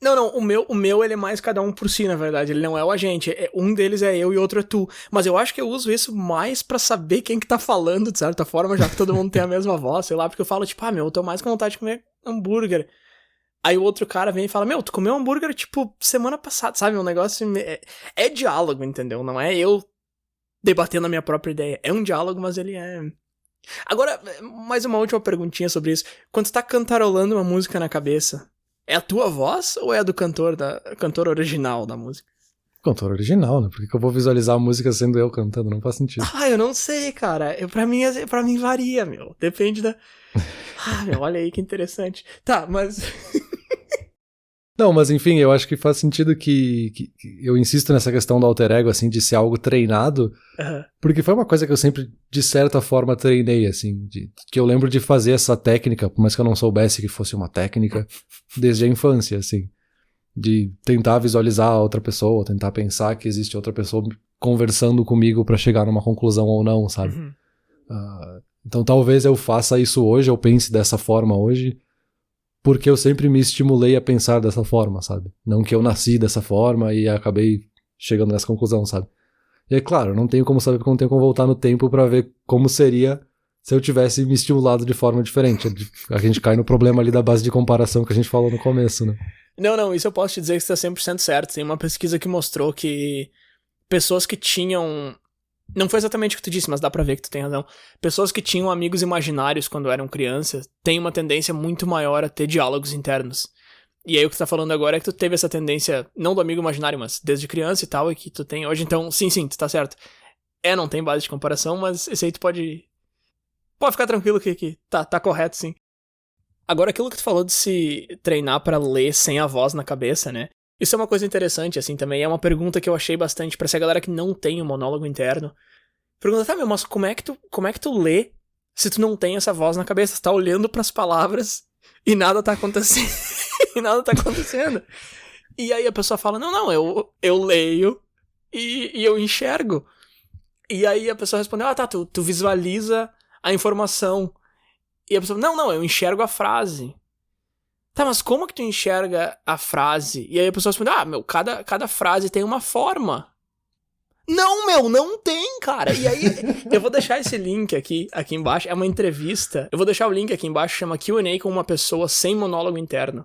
Não, o meu ele é mais cada um por si, na verdade, ele não é o agente, um deles é eu e outro é tu, mas eu acho que eu uso isso mais pra saber quem que tá falando, de certa forma, já que todo mundo tem a mesma voz, sei lá, porque eu falo, tipo, eu tô mais com vontade de comer hambúrguer. Aí o outro cara vem e fala, tu comeu hambúrguer, tipo, semana passada, sabe, um negócio, é diálogo, entendeu, não é eu debatendo a minha própria ideia, é um diálogo, mas ele é... Agora, mais uma última perguntinha sobre isso, quando tu tá cantarolando uma música na cabeça, é a tua voz ou é a do cantor original da música? Cantor original, né? Por que eu vou visualizar a música sendo eu cantando? Não faz sentido. Eu não sei, cara. Pra mim varia, meu. Depende da... meu, olha aí que interessante. Tá, mas... Não, mas enfim, eu acho que faz sentido que eu insisto nessa questão do alter ego, assim, de ser algo treinado, porque foi uma coisa que eu sempre, de certa forma, treinei, assim, que eu lembro de fazer essa técnica, por mais que eu não soubesse que fosse uma técnica, desde a infância, assim, de tentar visualizar a outra pessoa, tentar pensar que existe outra pessoa conversando comigo pra chegar numa conclusão ou não, sabe? Então talvez eu faça isso hoje, eu pense dessa forma hoje, porque eu sempre me estimulei a pensar dessa forma, sabe? Não que eu nasci dessa forma e acabei chegando nessa conclusão, sabe? E é claro, não tenho como saber porque não tenho como voltar no tempo pra ver como seria se eu tivesse me estimulado de forma diferente. A gente cai no problema ali da base de comparação que a gente falou no começo, né? Não, isso eu posso te dizer que você tá 100% certo. Tem uma pesquisa que mostrou que pessoas que tinham... Não foi exatamente o que tu disse, mas dá pra ver que tu tem razão. Pessoas que tinham amigos imaginários quando eram crianças têm uma tendência muito maior a ter diálogos internos. E aí o que tu tá falando agora é que tu teve essa tendência, não do amigo imaginário, mas desde criança e tal, e que tu tem hoje. Então, sim, tu tá certo. Não tem base de comparação, mas esse aí tu pode ficar tranquilo que tá correto, sim. Agora, aquilo que tu falou de se treinar pra ler sem a voz na cabeça, né? Isso é uma coisa interessante, assim, também. É uma pergunta que eu achei bastante pra essa galera que não tem um monólogo interno. Pergunta, tá, meu, mas como é que tu lê se tu não tem essa voz na cabeça? Tu tá olhando pras palavras e nada tá acontecendo. E aí a pessoa fala, não, eu leio e eu enxergo. E aí a pessoa respondeu, tá, tu visualiza a informação. E a pessoa, não, eu enxergo a frase. Tá, mas como que tu enxerga a frase? E aí a pessoa responde, cada frase tem uma forma. Não, meu, não tem, cara. E aí, eu vou deixar esse link aqui embaixo, é uma entrevista. Eu vou deixar o link aqui embaixo, chama Q&A com uma pessoa sem monólogo interno.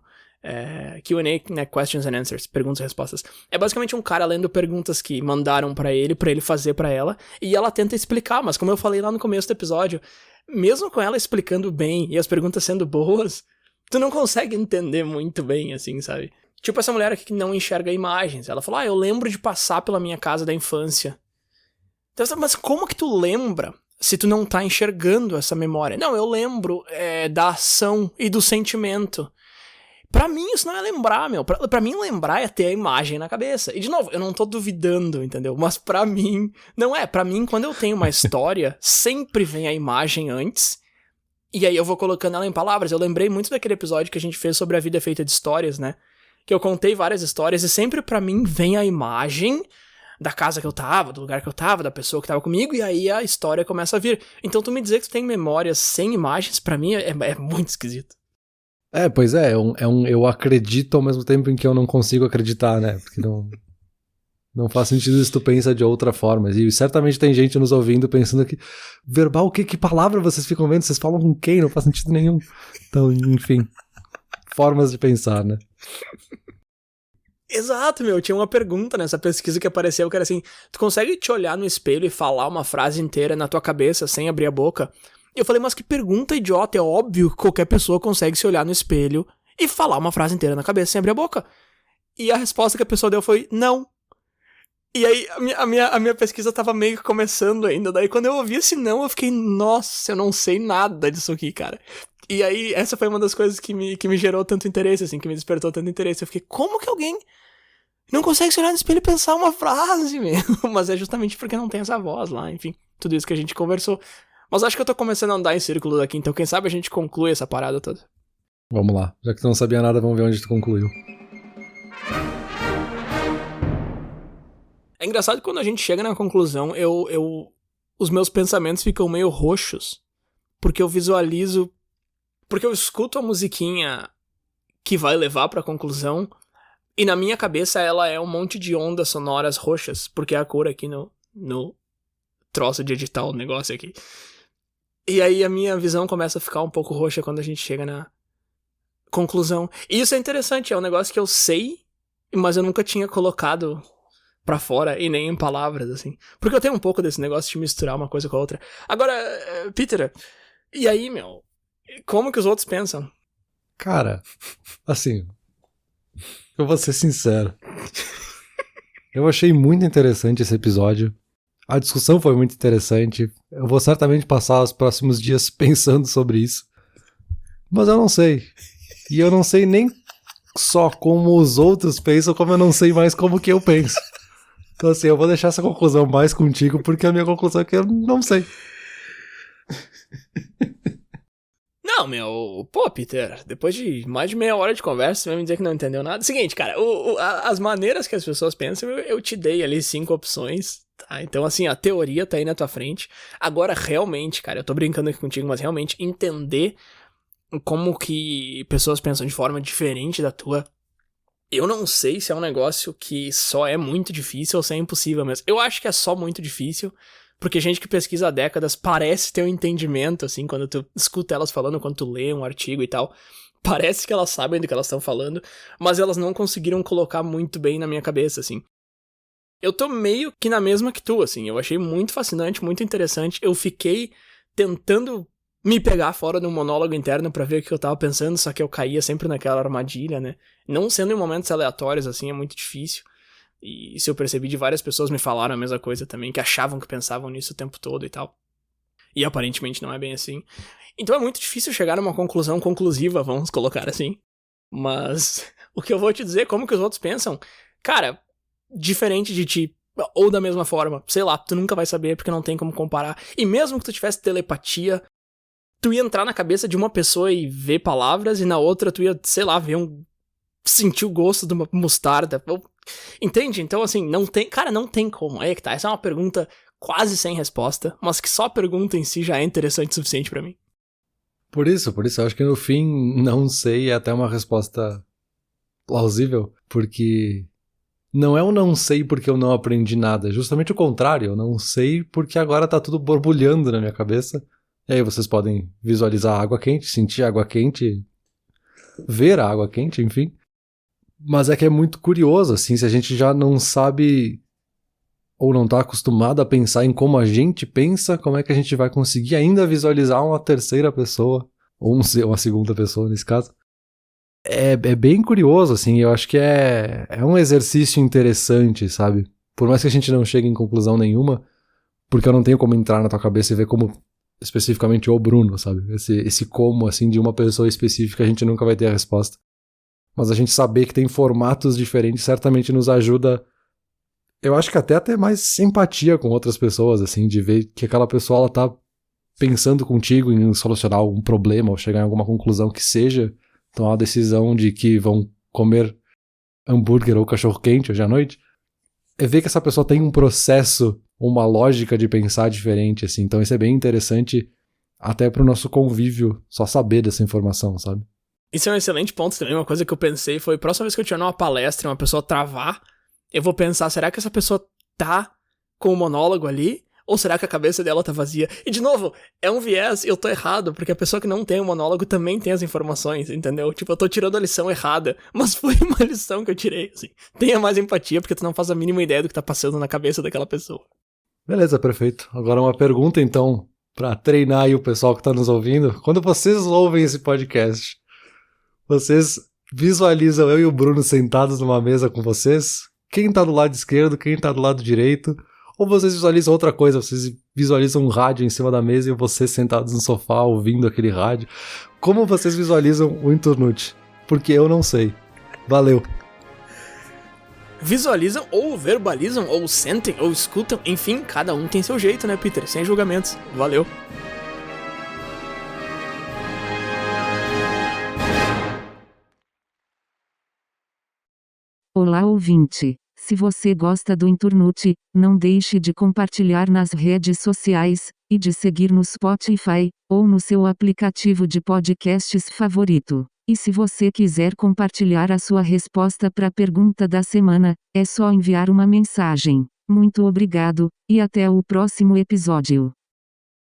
Q&A, né, Questions and Answers, perguntas e respostas. É basicamente um cara lendo perguntas que mandaram pra ele fazer pra ela, e ela tenta explicar, mas como eu falei lá no começo do episódio, mesmo com ela explicando bem e as perguntas sendo boas, tu não consegue entender muito bem, assim, sabe? Tipo essa mulher aqui que não enxerga imagens. Ela falou, eu lembro de passar pela minha casa da infância. Então, mas como que tu lembra se tu não tá enxergando essa memória? Não, eu lembro da ação e do sentimento. Pra mim isso não é lembrar, meu. Pra mim lembrar é ter a imagem na cabeça. E de novo, eu não tô duvidando, entendeu? Mas pra mim, não é. Pra mim, quando eu tenho uma história, sempre vem a imagem antes. E aí eu vou colocando ela em palavras. Eu lembrei muito daquele episódio que a gente fez sobre a vida feita de histórias, né? Que eu contei várias histórias e sempre pra mim vem a imagem da casa que eu tava, do lugar que eu tava, da pessoa que tava comigo, e aí a história começa a vir. Então tu me dizer que tu tem memórias sem imagens, pra mim é muito esquisito. Pois é, eu acredito ao mesmo tempo em que eu não consigo acreditar, né? Porque não faz sentido se tu pensa de outra forma. E certamente tem gente nos ouvindo pensando que verbal, que palavra vocês ficam vendo? Vocês falam com quem? Não faz sentido nenhum. Então, enfim, formas de pensar, né? Exato, meu. Tinha uma pergunta nessa pesquisa que apareceu que era assim, tu consegue te olhar no espelho e falar uma frase inteira na tua cabeça sem abrir a boca? E eu falei, mas que pergunta idiota. É óbvio que qualquer pessoa consegue se olhar no espelho e falar uma frase inteira na cabeça sem abrir a boca. E a resposta que a pessoa deu foi, não. E aí a minha pesquisa tava meio que começando ainda. Daí quando eu ouvi esse não, eu fiquei, nossa, eu não sei nada disso aqui, cara. E aí essa foi uma das coisas que me gerou tanto interesse, assim, que me despertou tanto interesse. Eu fiquei, como que alguém não consegue se olhar no espelho e pensar uma frase, meu? Mas é justamente porque não tem essa voz lá, enfim. Tudo isso que a gente conversou. Mas acho que eu tô começando a andar em círculo daqui, então quem sabe a gente conclui essa parada toda. Vamos lá. Já que tu não sabia nada, vamos ver onde tu concluiu. É engraçado que quando a gente chega na conclusão, os meus pensamentos ficam meio roxos, porque eu visualizo, porque eu escuto a musiquinha que vai levar pra conclusão, e na minha cabeça ela é um monte de ondas sonoras roxas, porque é a cor aqui no troço de editar o negócio aqui. E aí a minha visão começa a ficar um pouco roxa quando a gente chega na conclusão. E isso é interessante, é um negócio que eu sei, mas eu nunca tinha colocado pra fora e nem em palavras, assim. Porque eu tenho um pouco desse negócio de misturar uma coisa com a outra. Agora, Peter, e aí, meu? Como que os outros pensam? Cara, assim, eu vou ser sincero. Eu achei muito interessante esse episódio. A discussão foi muito interessante. Eu vou certamente passar os próximos dias pensando sobre isso. Mas eu não sei. E eu não sei nem só como os outros pensam, como eu não sei mais como que eu penso. Então assim, eu vou deixar essa conclusão mais contigo, porque a minha conclusão é que eu não sei. Não, pô, Peter, depois de mais de meia hora de conversa, você vai me dizer que não entendeu nada. Seguinte, cara, as maneiras que as pessoas pensam, eu te dei ali 5 opções, tá? Então, assim, a teoria tá aí na tua frente. Agora, realmente, cara, eu tô brincando aqui contigo, mas realmente entender como que pessoas pensam de forma diferente da tua, eu não sei se é um negócio que só é muito difícil ou se é impossível mesmo. Eu acho que é só muito difícil, porque gente que pesquisa há décadas parece ter um entendimento, assim, quando tu escuta elas falando, quando tu lê um artigo e tal, parece que elas sabem do que elas estão falando, mas elas não conseguiram colocar muito bem na minha cabeça, assim. Eu tô meio que na mesma que tu, assim, eu achei muito fascinante, muito interessante, eu fiquei tentando me pegar fora de um monólogo interno pra ver o que eu tava pensando, só que eu caía sempre naquela armadilha, né? Não sendo em momentos aleatórios, assim, é muito difícil. E isso eu percebi de várias pessoas me falaram a mesma coisa também, que achavam que pensavam nisso o tempo todo e tal. E aparentemente não é bem assim. Então é muito difícil chegar numa conclusão conclusiva, vamos colocar assim. Mas o que eu vou te dizer, como que os outros pensam, cara, diferente de ti, ou da mesma forma, sei lá, tu nunca vai saber porque não tem como comparar. E mesmo que tu tivesse telepatia, tu ia entrar na cabeça de uma pessoa e ver palavras, e na outra tu ia, sei lá, sentir o gosto de uma mostarda. Entende? Então, assim, não tem como. Aí é que tá. Essa é uma pergunta quase sem resposta, mas que só a pergunta em si já é interessante o suficiente pra mim. Por isso, eu acho que no fim, não sei é até uma resposta plausível, porque não é um não sei porque eu não aprendi nada, é justamente o contrário, eu não sei porque agora tá tudo borbulhando na minha cabeça. E aí vocês podem visualizar a água quente, sentir a água quente, ver a água quente, enfim. Mas é que é muito curioso, assim, se a gente já não sabe ou não tá acostumado a pensar em como a gente pensa, como é que a gente vai conseguir ainda visualizar uma terceira pessoa, ou uma segunda pessoa nesse caso. É bem curioso, assim, eu acho que é um exercício interessante, sabe? Por mais que a gente não chegue em conclusão nenhuma, porque eu não tenho como entrar na tua cabeça e ver como especificamente o Bruno, sabe? Esse como, assim, de uma pessoa específica, a gente nunca vai ter a resposta. Mas a gente saber que tem formatos diferentes certamente nos ajuda, eu acho que até a ter mais empatia com outras pessoas, assim, de ver que aquela pessoa, ela tá pensando contigo em solucionar algum problema ou chegar em alguma conclusão que seja tomar a decisão de que vão comer hambúrguer ou cachorro-quente hoje à noite. É ver que essa pessoa tem um processo, uma lógica de pensar diferente, assim. Então isso é bem interessante até pro nosso convívio, só saber dessa informação, sabe? Isso é um excelente ponto também. Uma coisa que eu pensei foi, próxima vez que eu tiver numa palestra e uma pessoa travar, eu vou pensar, será que essa pessoa tá com o monólogo ali? Ou será que a cabeça dela tá vazia? E, de novo, é um viés e eu tô errado, porque a pessoa que não tem o monólogo também tem as informações, entendeu? Tipo, eu tô tirando a lição errada, mas foi uma lição que eu tirei, assim. Tenha mais empatia, porque tu não faz a mínima ideia do que tá passando na cabeça daquela pessoa. Beleza, perfeito. Agora uma pergunta, então, pra treinar aí o pessoal que tá nos ouvindo. Quando vocês ouvem esse podcast, vocês visualizam eu e o Bruno sentados numa mesa com vocês? Quem tá do lado esquerdo, quem tá do lado direito? Ou vocês visualizam outra coisa, vocês visualizam um rádio em cima da mesa e vocês sentados no sofá ouvindo aquele rádio. Como vocês visualizam o Inturnute? Porque eu não sei. Valeu. Visualizam, ou verbalizam, ou sentem, ou escutam, enfim, cada um tem seu jeito, né, Peter? Sem julgamentos. Valeu. Olá, ouvinte. Se você gosta do Inturnute, não deixe de compartilhar nas redes sociais, e de seguir no Spotify, ou no seu aplicativo de podcasts favorito. E se você quiser compartilhar a sua resposta para a pergunta da semana, é só enviar uma mensagem. Muito obrigado, e até o próximo episódio.